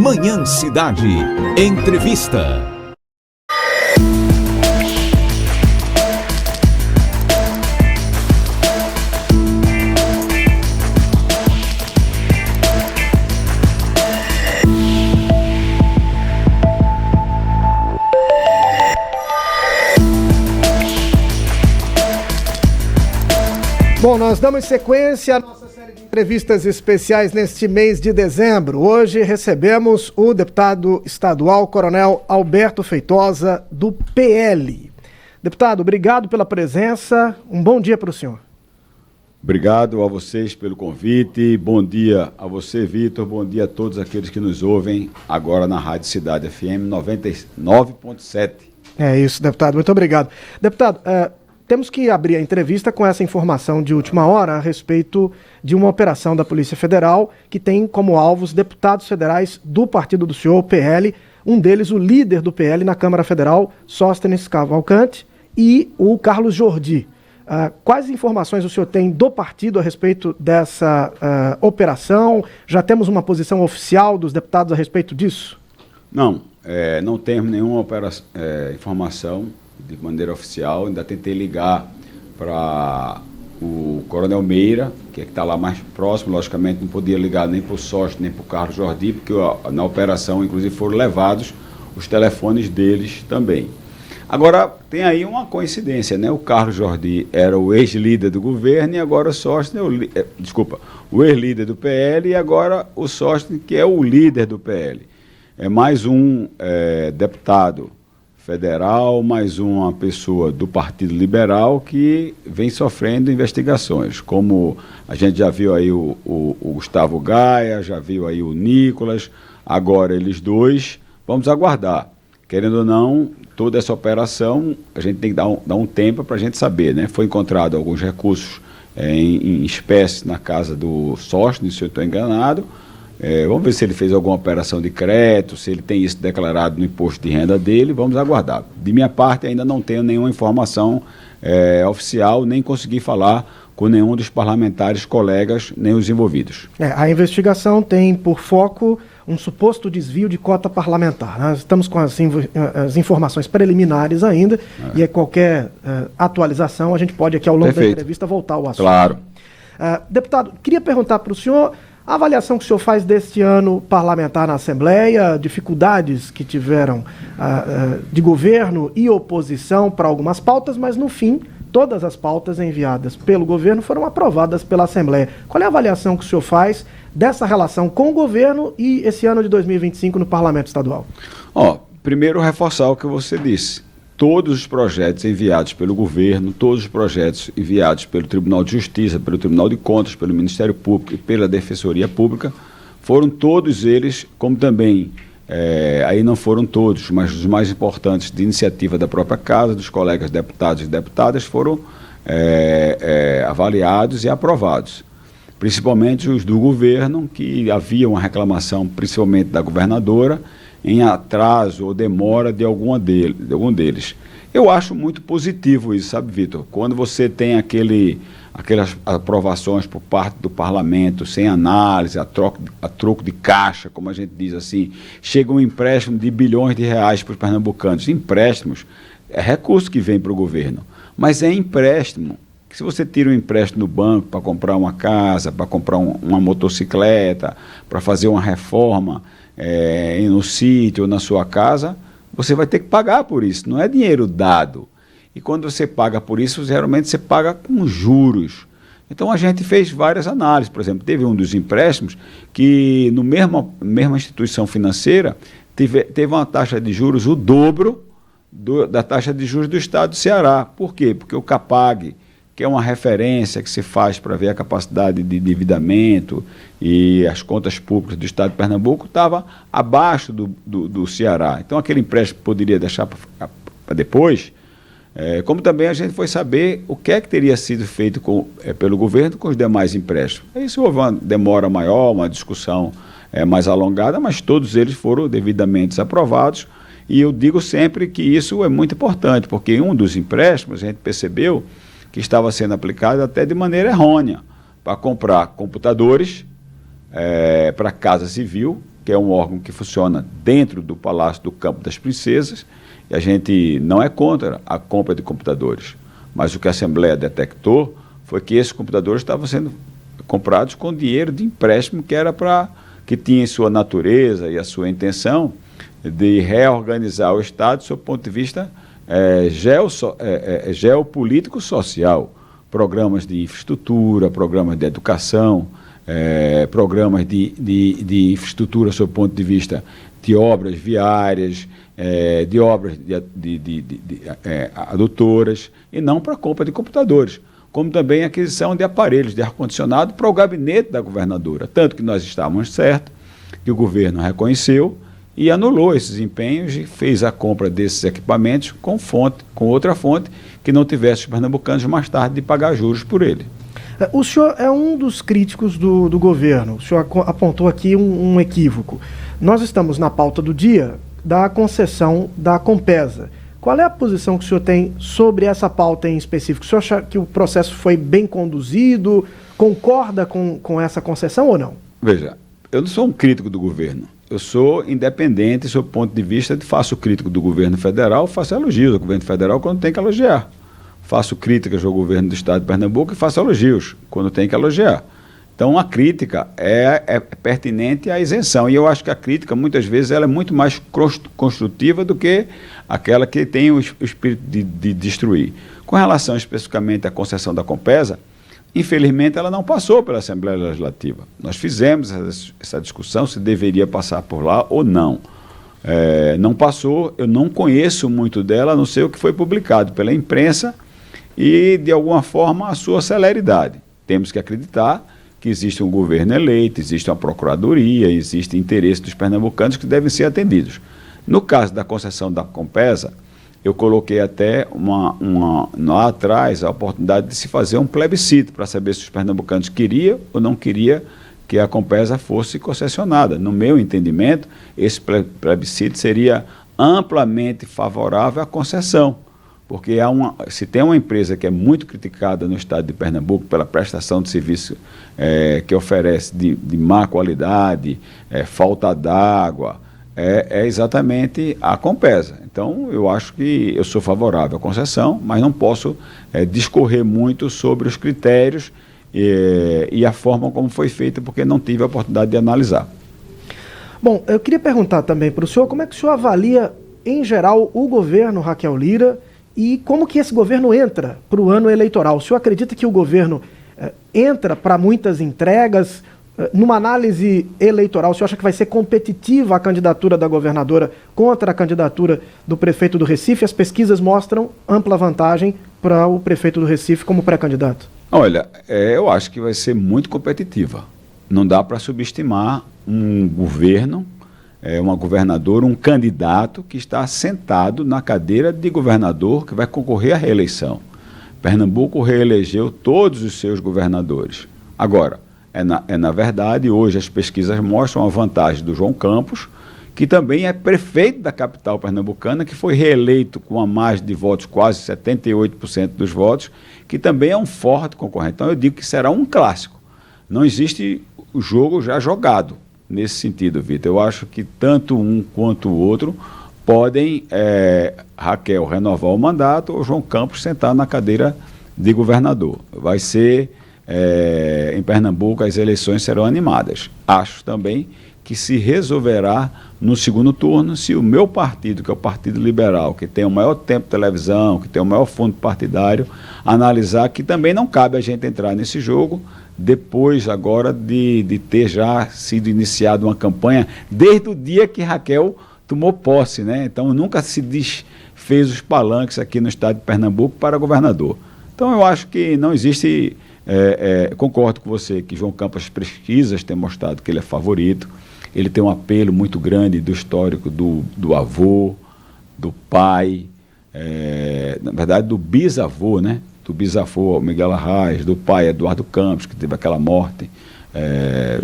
Manhã Cidade. Entrevista. Bom, nós damos sequência à nossa série de entrevistas especiais neste mês de dezembro. Hoje recebemos o deputado estadual Coronel Alberto Feitosa, do PL. Deputado, obrigado pela presença. Um bom dia para o senhor. Obrigado a vocês pelo convite. Bom dia a você, Vitor. Bom dia a todos aqueles que nos ouvem agora na Rádio Cidade FM 99.7. É isso, deputado. Muito obrigado. Deputado, temos que abrir a entrevista com essa informação de última hora a respeito de uma operação da Polícia Federal que tem como alvos deputados federais do partido do senhor, o PL, um deles o líder do PL na Câmara Federal, Sóstenes Cavalcante, e o Carlos Jordi. Quais informações o senhor tem do partido a respeito dessa operação? Já temos uma posição oficial dos deputados a respeito disso? Não temos nenhuma informação de maneira oficial. Ainda tentei ligar para o Coronel Meira, que está lá mais próximo. Logicamente não podia ligar nem para o Sócio, nem para o Carlos Jordi, porque na operação, inclusive, foram levados os telefones deles também. Agora, tem aí uma coincidência, né? O Carlos Jordi era o ex-líder do governo e agora o Sócio, o ex-líder do PL e agora o Sócio, que é o líder do PL. É mais um deputado federal, mais uma pessoa do Partido Liberal que vem sofrendo investigações, como a gente já viu aí o Gustavo Gaia, já viu aí o Nicolas, agora eles dois. Vamos aguardar. Querendo ou não, toda essa operação, a gente tem que dar um tempo para a gente saber, né? Foi encontrado alguns recursos em espécie na casa do Sócio, se eu estou enganado. Vamos ver se ele fez alguma operação de crédito, se ele tem isso declarado no imposto de renda dele, vamos aguardar. De minha parte, ainda não tenho nenhuma informação oficial, nem consegui falar com nenhum dos parlamentares, colegas, nem os envolvidos. A investigação tem por foco um suposto desvio de cota parlamentar. Nós estamos com as informações preliminares ainda, e qualquer atualização a gente pode aqui ao longo da entrevista voltar ao assunto. Claro. Deputado, queria perguntar para o senhor a avaliação que o senhor faz deste ano parlamentar na Assembleia, dificuldades que tiveram de governo e oposição para algumas pautas, mas no fim, todas as pautas enviadas pelo governo foram aprovadas pela Assembleia. Qual é a avaliação que o senhor faz dessa relação com o governo e esse ano de 2025 no Parlamento Estadual? Primeiro, reforçar o que você disse. Todos os projetos enviados pelo governo, todos os projetos enviados pelo Tribunal de Justiça, pelo Tribunal de Contas, pelo Ministério Público e pela Defensoria Pública, foram todos eles, como também, aí não foram todos, mas os mais importantes de iniciativa da própria Casa, dos colegas deputados e deputadas, foram avaliados e aprovados. Principalmente os do governo, que havia uma reclamação, principalmente da governadora, em atraso ou demora de algum deles. Eu acho muito positivo isso, sabe, Vitor? Quando você tem aquelas aprovações por parte do parlamento, sem análise, a troco de caixa, como a gente diz assim, chega um empréstimo de bilhões de reais para os pernambucanos. Empréstimos é recurso que vem para o governo, mas é empréstimo. Se você tira um empréstimo no banco para comprar uma casa, para comprar uma motocicleta, para fazer uma reforma no sítio ou na sua casa, você vai ter que pagar por isso, não é dinheiro dado. E quando você paga por isso, geralmente você paga com juros. Então a gente fez várias análises. Por exemplo, teve um dos empréstimos que, no mesma instituição financeira, teve uma taxa de juros o dobro da taxa de juros do estado do Ceará. Por quê? Porque o CAPAG, que é uma referência que se faz para ver a capacidade de endividamento e as contas públicas do estado de Pernambuco, estava abaixo do Ceará. Então, aquele empréstimo poderia deixar para depois, como também a gente foi saber o que é que teria sido feito pelo governo com os demais empréstimos. Isso houve uma demora maior, uma discussão mais alongada, mas todos eles foram devidamente aprovados. E eu digo sempre que isso é muito importante, porque em um dos empréstimos a gente percebeu que estava sendo aplicado até de maneira errônea, para comprar computadores para a Casa Civil, que é um órgão que funciona dentro do Palácio do Campo das Princesas, e a gente não é contra a compra de computadores. Mas o que a Assembleia detectou foi que esses computadores estavam sendo comprados com dinheiro de empréstimo que tinha em sua natureza e a sua intenção de reorganizar o Estado sob o ponto de vista geopolítico-social. Programas de infraestrutura, programas de educação, programas de infraestrutura sob o ponto de vista de obras viárias, de obras adutoras, e não para a compra de computadores, como também a aquisição de aparelhos de ar-condicionado para o gabinete da governadora. Tanto que nós estávamos certos, que o governo reconheceu e anulou esses empenhos e fez a compra desses equipamentos com outra fonte, que não tivesse os pernambucanos mais tarde de pagar juros por ele. O senhor é um dos críticos do governo. O senhor apontou aqui um equívoco. Nós estamos na pauta do dia da concessão da Compesa. Qual é a posição que o senhor tem sobre essa pauta em específico? O senhor acha que o processo foi bem conduzido? Concorda com essa concessão ou não? Veja, eu não sou um crítico do governo. Eu sou independente sob o ponto de vista de faço crítico do governo federal, faço elogios ao governo federal quando tem que elogiar. Faço críticas ao governo do estado de Pernambuco e faço elogios quando tem que elogiar. Então, a crítica é pertinente à isenção. E eu acho que a crítica, muitas vezes, ela é muito mais construtiva do que aquela que tem o espírito de destruir. Com relação especificamente à concessão da Compesa, infelizmente, ela não passou pela Assembleia Legislativa. Nós fizemos essa discussão se deveria passar por lá ou não. Não passou, eu não conheço muito dela, a não ser o que foi publicado pela imprensa e, de alguma forma, a sua celeridade. Temos que acreditar que existe um governo eleito, existe uma procuradoria, existe interesse dos pernambucanos que devem ser atendidos. No caso da concessão da Compesa, eu coloquei até lá atrás a oportunidade de se fazer um plebiscito para saber se os pernambucanos queriam ou não queriam que a Compesa fosse concessionada. No meu entendimento, esse plebiscito seria amplamente favorável à concessão, porque se tem uma empresa que é muito criticada no estado de Pernambuco pela prestação de serviço que oferece de má qualidade, falta d'água, é exatamente a Compesa. Então, eu acho que eu sou favorável à concessão, mas não posso discorrer muito sobre os critérios e a forma como foi feita, porque não tive a oportunidade de analisar. Bom, eu queria perguntar também para o senhor como é que o senhor avalia, em geral, o governo Raquel Lira e como que esse governo entra para o ano eleitoral. O senhor acredita que o governo entra para muitas entregas? Numa análise eleitoral, o senhor acha que vai ser competitiva a candidatura da governadora contra a candidatura do prefeito do Recife? As pesquisas mostram ampla vantagem para o prefeito do Recife como pré-candidato. Olha, eu acho que vai ser muito competitiva. Não dá para subestimar um governo, uma governadora, um candidato que está sentado na cadeira de governador que vai concorrer à reeleição. Pernambuco reelegeu todos os seus governadores. Agora, na verdade, hoje as pesquisas mostram a vantagem do João Campos, que também é prefeito da capital pernambucana, que foi reeleito com a margem de votos, quase 78% dos votos, que também é um forte concorrente. Então eu digo que será um clássico. Não existe o jogo já jogado nesse sentido, Vitor. Eu acho que tanto um quanto o outro podem, Raquel, renovar o mandato ou João Campos sentar na cadeira de governador. Vai ser... em Pernambuco as eleições serão animadas. Acho também que se resolverá no segundo turno se o meu partido, que é o Partido Liberal, que tem o maior tempo de televisão, que tem o maior fundo partidário, analisar que também não cabe a gente entrar nesse jogo depois agora de ter já sido iniciada uma campanha desde o dia que Raquel tomou posse, né? Então nunca se desfez os palanques aqui no estado de Pernambuco para governador. Então eu acho que não existe... concordo com você que João Campos, as pesquisas têm mostrado que ele é favorito, ele tem um apelo muito grande do histórico do avô, do pai, na verdade do bisavô, né? Do bisavô Miguel Arraes, do pai Eduardo Campos, que teve aquela morte,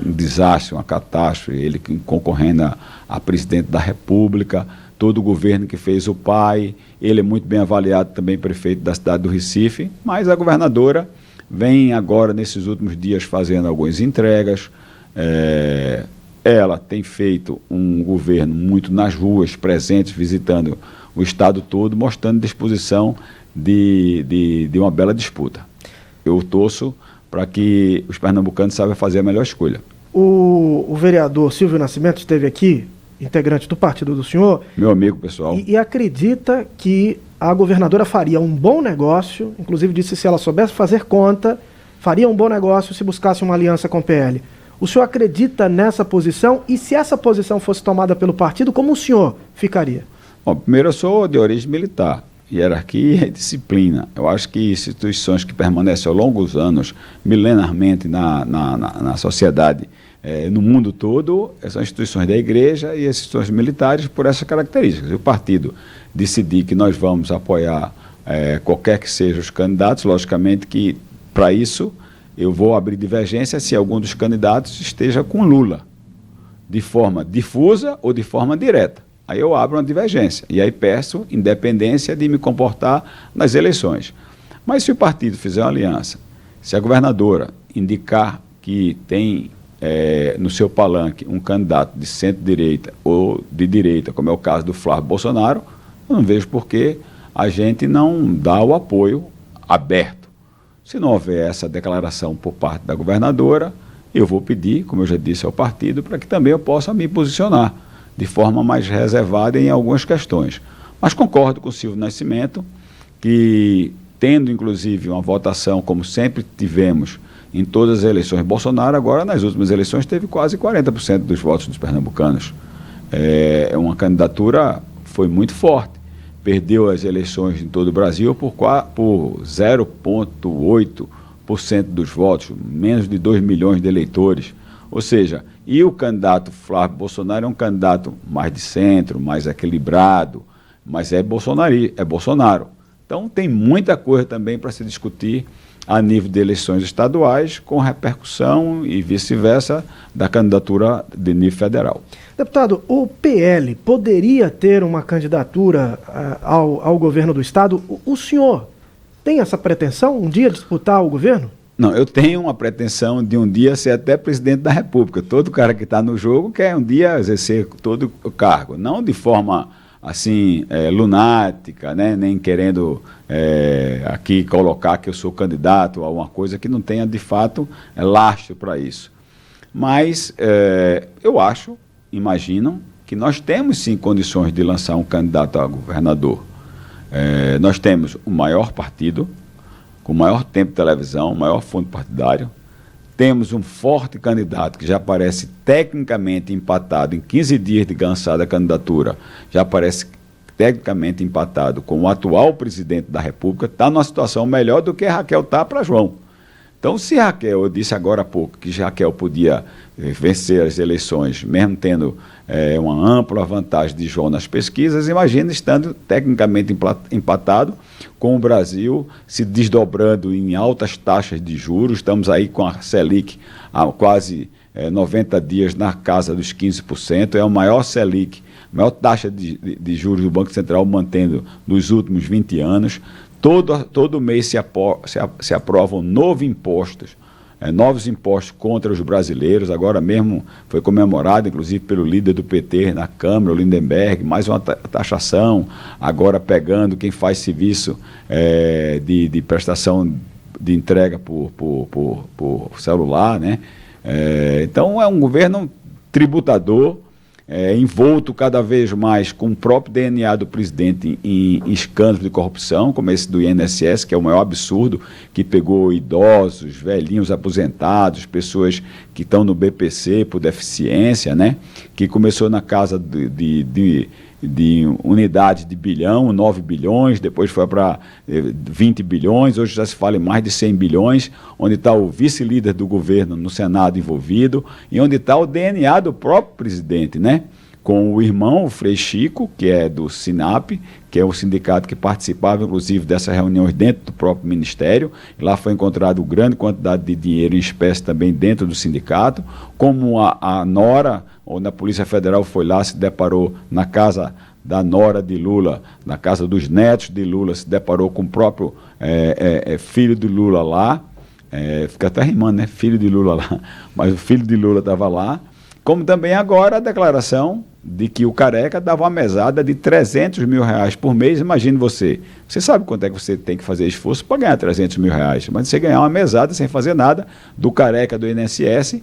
um desastre, uma catástrofe, ele concorrendo a presidente da República, todo o governo que fez o pai, ele é muito bem avaliado também prefeito da cidade do Recife, mas a governadora vem agora, nesses últimos dias, fazendo algumas entregas, ela tem feito um governo muito nas ruas, presentes, visitando o estado todo, mostrando disposição de uma bela disputa. Eu torço para que os pernambucanos saibam fazer a melhor escolha. O vereador Silvio Nascimento esteve aqui, integrante do partido do senhor. Meu amigo pessoal. E acredita que a governadora faria um bom negócio, inclusive disse que se ela soubesse fazer conta, faria um bom negócio se buscasse uma aliança com o PL. O senhor acredita nessa posição? E se essa posição fosse tomada pelo partido, como o senhor ficaria? Bom, primeiro, eu sou de origem militar. Hierarquia e disciplina. Eu acho que instituições que permanecem ao longo dos anos, milenarmente na sociedade, no mundo todo, são instituições da igreja e instituições militares por essas características. Se o partido decidir que nós vamos apoiar qualquer que sejam os candidatos, logicamente que para isso eu vou abrir divergência se algum dos candidatos esteja com Lula, de forma difusa ou de forma direta. Aí eu abro uma divergência e aí peço independência de me comportar nas eleições. Mas se o partido fizer uma aliança, se a governadora indicar que tem no seu palanque um candidato de centro-direita ou de direita, como é o caso do Flávio Bolsonaro, eu não vejo por que a gente não dá o apoio aberto. Se não houver essa declaração por parte da governadora, eu vou pedir, como eu já disse ao partido, para que também eu possa me posicionar de forma mais reservada em algumas questões. Mas concordo com o Silvio Nascimento que, tendo inclusive uma votação, como sempre tivemos em todas as eleições, Bolsonaro agora nas últimas eleições teve quase 40% dos votos dos pernambucanos. Uma candidatura foi muito forte. Perdeu as eleições em todo o Brasil por 0,8% dos votos, menos de 2 milhões de eleitores. Ou seja, e o candidato Flávio Bolsonaro é um candidato mais de centro, mais equilibrado, mas é Bolsonaro. Então tem muita coisa também para se discutir a nível de eleições estaduais, com repercussão e vice-versa da candidatura de nível federal. Deputado, o PL poderia ter uma candidatura ao governo do estado? O senhor tem essa pretensão, um dia disputar o governo? Não, eu tenho uma pretensão de um dia ser até presidente da República. Todo cara que está no jogo quer um dia exercer todo o cargo, não de forma assim lunática, né? Nem querendo aqui colocar que eu sou candidato a uma coisa que não tenha de fato lastro para isso. Mas eu imagino que nós temos sim condições de lançar um candidato a governador. Nós temos o maior partido, com maior tempo de televisão, maior fundo partidário. Temos um forte candidato que já aparece tecnicamente empatado, em 15 dias de lançada a candidatura, já aparece tecnicamente empatado com o atual presidente da República, está numa situação melhor do que a Raquel está para João. Então, se Raquel, eu disse agora há pouco que Raquel podia vencer as eleições, mesmo tendo uma ampla vantagem de João nas pesquisas, imagina estando tecnicamente empatado, com o Brasil se desdobrando em altas taxas de juros. Estamos aí com a Selic há quase 90 dias na casa dos 15%, é a maior Selic, a maior taxa de juros do Banco Central mantendo nos últimos 20 anos. Todo mês se aprovam novos impostos contra os brasileiros. Agora mesmo foi comemorado, inclusive pelo líder do PT na Câmara, o Lindenberg, mais uma taxação, agora pegando quem faz serviço de prestação de entrega por celular, né? Então é um governo tributador, envolto cada vez mais com o próprio DNA do presidente em escândalos de corrupção, como esse do INSS, que é o maior absurdo, que pegou idosos, velhinhos aposentados, pessoas que estão no BPC por deficiência, né? Que começou na casa de unidade de bilhão, 9 bilhões, depois foi para 20 bilhões, hoje já se fala em mais de 100 bilhões, onde está o vice-líder do governo no Senado envolvido, e onde está o DNA do próprio presidente, né? Com o irmão, o Frei Chico, que é do SINAP, que é o sindicato que participava, inclusive, dessas reuniões dentro do próprio ministério. E lá foi encontrado grande quantidade de dinheiro em espécie também dentro do sindicato, como a Nora, onde a Polícia Federal foi lá, se deparou na casa da Nora de Lula, na casa dos netos de Lula, se deparou com o próprio filho de Lula lá, fica até rimando, né? Filho de Lula lá, mas o filho de Lula estava lá. Como também agora a declaração de que o Careca dava uma mesada de R$300 mil por mês. Imagine você sabe quanto é que você tem que fazer esforço para ganhar R$300 mil, mas você ganhar uma mesada sem fazer nada do Careca do INSS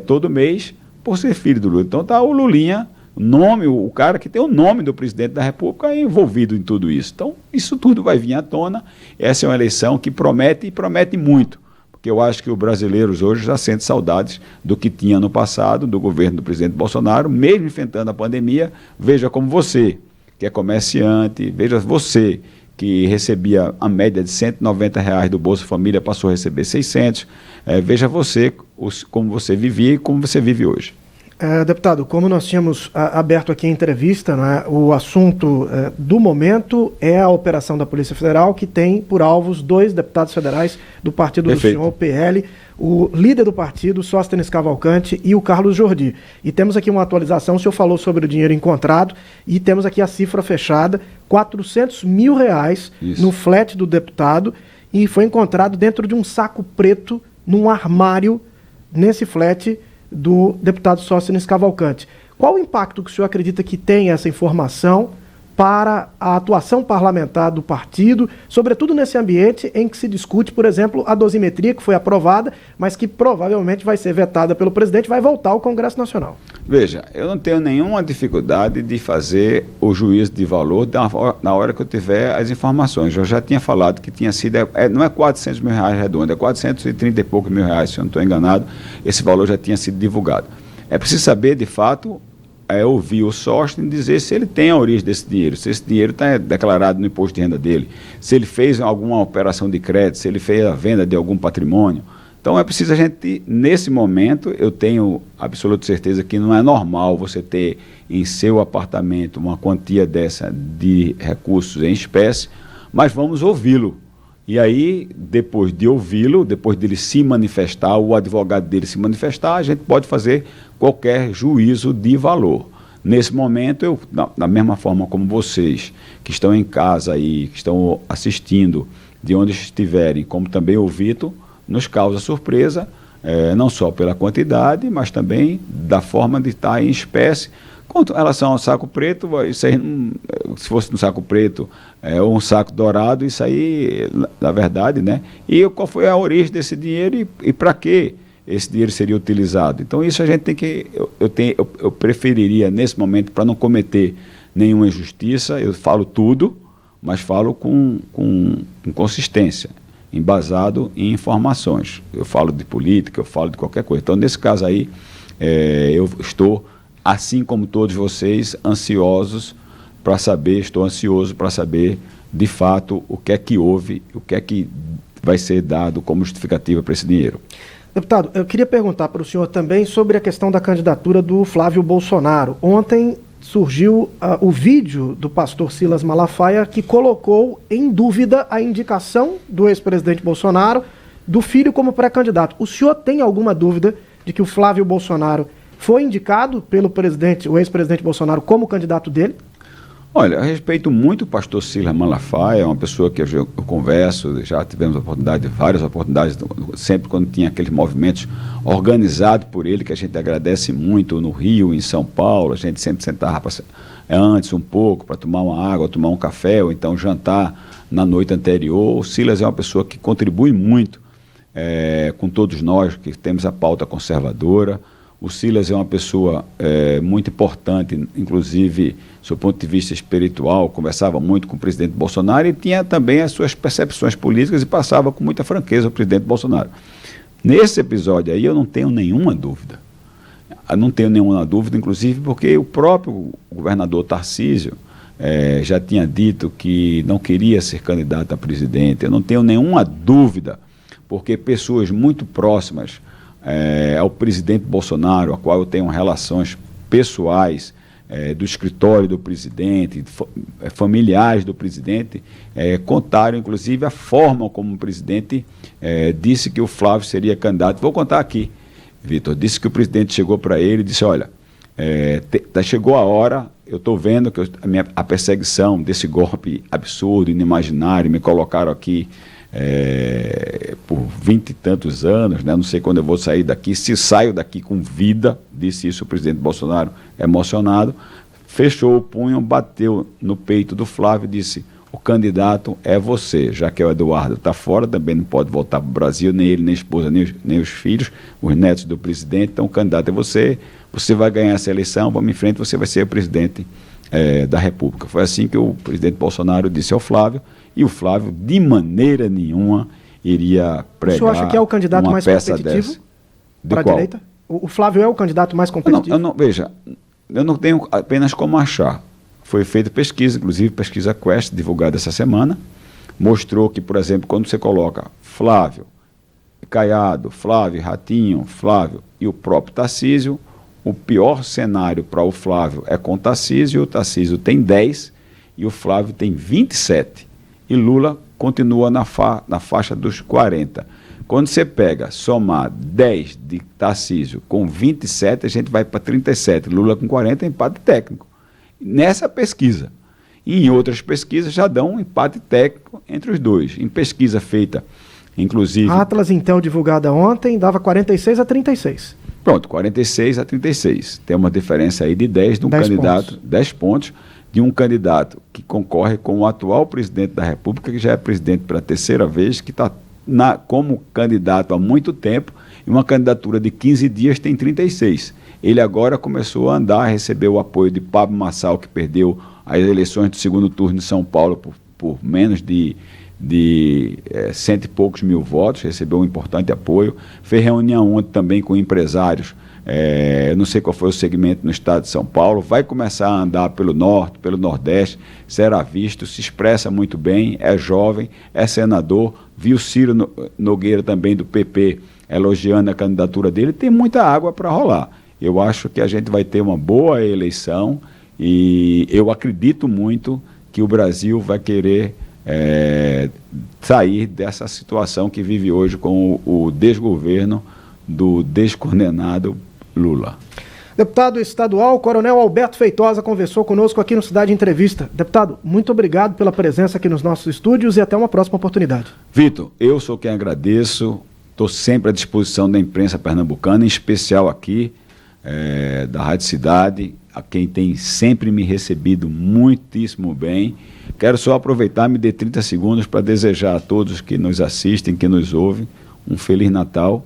todo mês por ser filho do Lula. Então está o Lulinha, o cara que tem o nome do presidente da República envolvido em tudo isso. Então isso tudo vai vir à tona. Essa é uma eleição que promete e promete muito. Porque eu acho que os brasileiros hoje já sentem saudades do que tinha no passado, do governo do presidente Bolsonaro, mesmo enfrentando a pandemia. Veja como você, que é comerciante, veja você, que recebia a média de R$190 do Bolsa Família, passou a receber 600. Veja você, como você vivia e como você vive hoje. Deputado, como nós tínhamos aberto aqui a entrevista, né, o assunto do momento é a operação da Polícia Federal, que tem por alvos 2 deputados federais do partido do senhor, PL, o líder do partido, Sóstenes Cavalcante, e o Carlos Jordi. E temos aqui uma atualização, o senhor falou sobre o dinheiro encontrado, e temos aqui a cifra fechada, R$400 mil no flat do deputado, e foi encontrado dentro de um saco preto, num armário, nesse flat do deputado Sóstenes Cavalcante. Qual o impacto que o senhor acredita que tem essa informação para a atuação parlamentar do partido, sobretudo nesse ambiente em que se discute, por exemplo, a dosimetria que foi aprovada, mas que provavelmente vai ser vetada pelo presidente e vai voltar ao Congresso Nacional? Veja, eu não tenho nenhuma dificuldade de fazer o juízo de valor na hora que eu tiver as informações. Eu já tinha falado que tinha sido, não é R$400 mil redondo, é 430 e poucos mil reais, se eu não estou enganado, esse valor já tinha sido divulgado. É preciso saber, de fato, ouvir o Sóstenes dizer se ele tem a origem desse dinheiro, se esse dinheiro está declarado no imposto de renda dele, se ele fez alguma operação de crédito, se ele fez a venda de algum patrimônio. Então é preciso a gente, nesse momento, eu tenho absoluta certeza que não é normal você ter em seu apartamento uma quantia dessa de recursos em espécie, mas vamos ouvi-lo. E aí, depois de ouvi-lo, depois dele se manifestar, o advogado dele se manifestar, a gente pode fazer qualquer juízo de valor. Nesse momento, da mesma forma como vocês que estão em casa aí, que estão assistindo, de onde estiverem, como também o Vitor, nos causa surpresa, não só pela quantidade, mas também da forma de estar em espécie. Com relação ao saco preto, isso aí, se fosse no saco preto ou um saco dourado, isso aí, na verdade, né? E qual foi a origem desse dinheiro e para que esse dinheiro seria utilizado? Então isso a gente tem que, eu preferiria nesse momento, para não cometer nenhuma injustiça, eu falo tudo, mas falo com consistência, embasado em informações. Eu falo de política, eu falo de qualquer coisa. Então nesse caso aí, eu estou, assim como todos vocês, estou ansioso para saber, de fato, o que é que houve, o que é que vai ser dado como justificativa para esse dinheiro. Deputado, eu queria perguntar para o senhor também sobre a questão da candidatura do Flávio Bolsonaro. Ontem surgiu o vídeo do pastor Silas Malafaia que colocou em dúvida a indicação do ex-presidente Bolsonaro, do filho como pré-candidato. O senhor tem alguma dúvida de que o Flávio Bolsonaro foi indicado pelo presidente, o ex-presidente Bolsonaro, como candidato dele? Olha, eu respeito muito o pastor Silas Malafaia, é uma pessoa que eu converso, já tivemos várias oportunidades, sempre quando tinha aqueles movimentos organizados por ele, que a gente agradece muito, no Rio, em São Paulo, a gente sempre sentava antes um pouco para tomar uma água, tomar um café, ou então jantar na noite anterior. O Silas é uma pessoa que contribui muito com todos nós que temos a pauta conservadora. O Silas é uma pessoa muito importante, inclusive, do seu ponto de vista espiritual, conversava muito com o presidente Bolsonaro e tinha também as suas percepções políticas e passava com muita franqueza o presidente Bolsonaro. Nesse episódio aí eu não tenho nenhuma dúvida. Eu não tenho nenhuma dúvida, inclusive, porque o próprio governador Tarcísio já tinha dito que não queria ser candidato a presidente. Eu não tenho nenhuma dúvida, porque pessoas muito próximas ao presidente Bolsonaro, a qual eu tenho relações pessoais, do escritório do presidente, familiares do presidente, contaram inclusive a forma como o presidente disse que o Flávio seria candidato. Vou contar aqui, Vitor. Disse que o presidente chegou para ele e disse: olha, chegou a hora, eu estou vendo que a perseguição desse golpe absurdo, inimaginário, me colocaram aqui por 20 e tantos anos, né? Não sei quando eu vou sair daqui, se saio daqui com vida, disse isso o presidente Bolsonaro, emocionado, fechou o punho, bateu no peito do Flávio e disse: o candidato é você, já que o Eduardo está fora, também não pode voltar para o Brasil, nem ele, nem a esposa, nem os filhos, os netos do presidente, então o candidato é você, você vai ganhar essa eleição, vamos em frente, você vai ser o presidente da República. Foi assim que o presidente Bolsonaro disse ao Flávio, e o Flávio, de maneira nenhuma, iria pregar. O senhor acha que é o candidato mais competitivo para a direita? O Flávio é o candidato mais competitivo? Veja, eu não tenho apenas como achar. Foi feita pesquisa, inclusive pesquisa Quest, divulgada essa semana, mostrou que, por exemplo, quando você coloca Flávio, Caiado, Flávio, Ratinho, Flávio e o próprio Tarcísio, o pior cenário para o Flávio é com o Tarcísio, o Tarcísio tem 10 e o Flávio tem 27. E Lula continua na faixa dos 40. Quando você pega, somar 10 de Tarcísio com 27, a gente vai para 37. Lula com 40 é empate técnico. Nessa pesquisa. E em outras pesquisas já dão um empate técnico entre os dois. Em pesquisa feita, inclusive... A Atlas Intel divulgada ontem dava 46-36. Pronto, 46-36. Tem uma diferença aí de 10 de um 10 candidato, pontos. 10 pontos, de um candidato que concorre com o atual presidente da República, que já é presidente pela terceira vez, que está como candidato há muito tempo, e uma candidatura de 15 dias tem 36. Ele agora começou a andar, recebeu o apoio de Pablo Marçal, que perdeu as eleições do segundo turno em São Paulo por menos de 100 e poucos mil votos, recebeu um importante apoio. Fez reunião ontem também com empresários, eu não sei qual foi o segmento no estado de São Paulo, vai começar a andar pelo norte, pelo nordeste, será visto, se expressa muito bem, é jovem, é senador, viu Ciro Nogueira também do PP elogiando a candidatura dele, tem muita água para rolar. Eu acho que a gente vai ter uma boa eleição e eu acredito muito que o Brasil vai querer sair dessa situação que vive hoje com o desgoverno do descondenado Lula. Deputado estadual, Coronel Alberto Feitosa conversou conosco aqui no Cidade Entrevista. Deputado, muito obrigado pela presença aqui nos nossos estúdios e até uma próxima oportunidade. Vitor, eu sou quem agradeço, estou sempre à disposição da imprensa pernambucana, em especial aqui da Rádio Cidade, a quem tem sempre me recebido muitíssimo bem. Quero só aproveitar, me dê 30 segundos para desejar a todos que nos assistem, que nos ouvem, um Feliz Natal,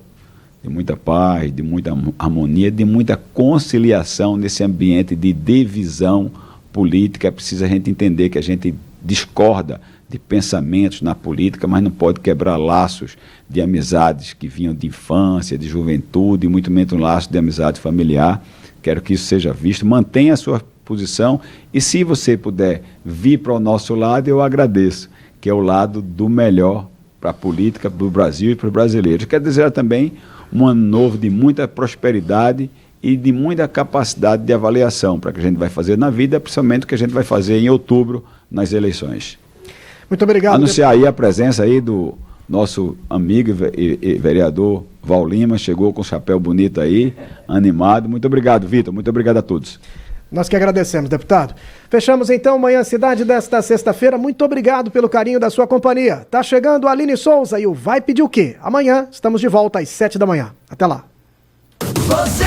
de muita paz, de muita harmonia, de muita conciliação nesse ambiente de divisão política. É preciso a gente entender que a gente discorda de pensamentos na política, mas não pode quebrar laços de amizades que vinham de infância, de juventude, e muito menos um laço de amizade familiar. Quero que isso seja visto. Mantenha a sua posição e, se você puder vir para o nosso lado, eu agradeço, que é o lado do melhor para a política do Brasil e para os brasileiros. Quero desejar também um ano novo de muita prosperidade e de muita capacidade de avaliação para que a gente vai fazer na vida, principalmente o que a gente vai fazer em outubro nas eleições. Muito obrigado. Anunciar aí a presença aí do nosso amigo e vereador Val Lima, chegou com o chapéu bonito aí, animado. Muito obrigado, Vitor. Muito obrigado a todos. Nós que agradecemos, deputado. Fechamos então Manhã Cidade desta sexta-feira. Muito obrigado pelo carinho da sua companhia. Tá chegando a Aline Souza e o Vai Pedir o Quê? Amanhã estamos de volta às 7 da manhã. Até lá. Você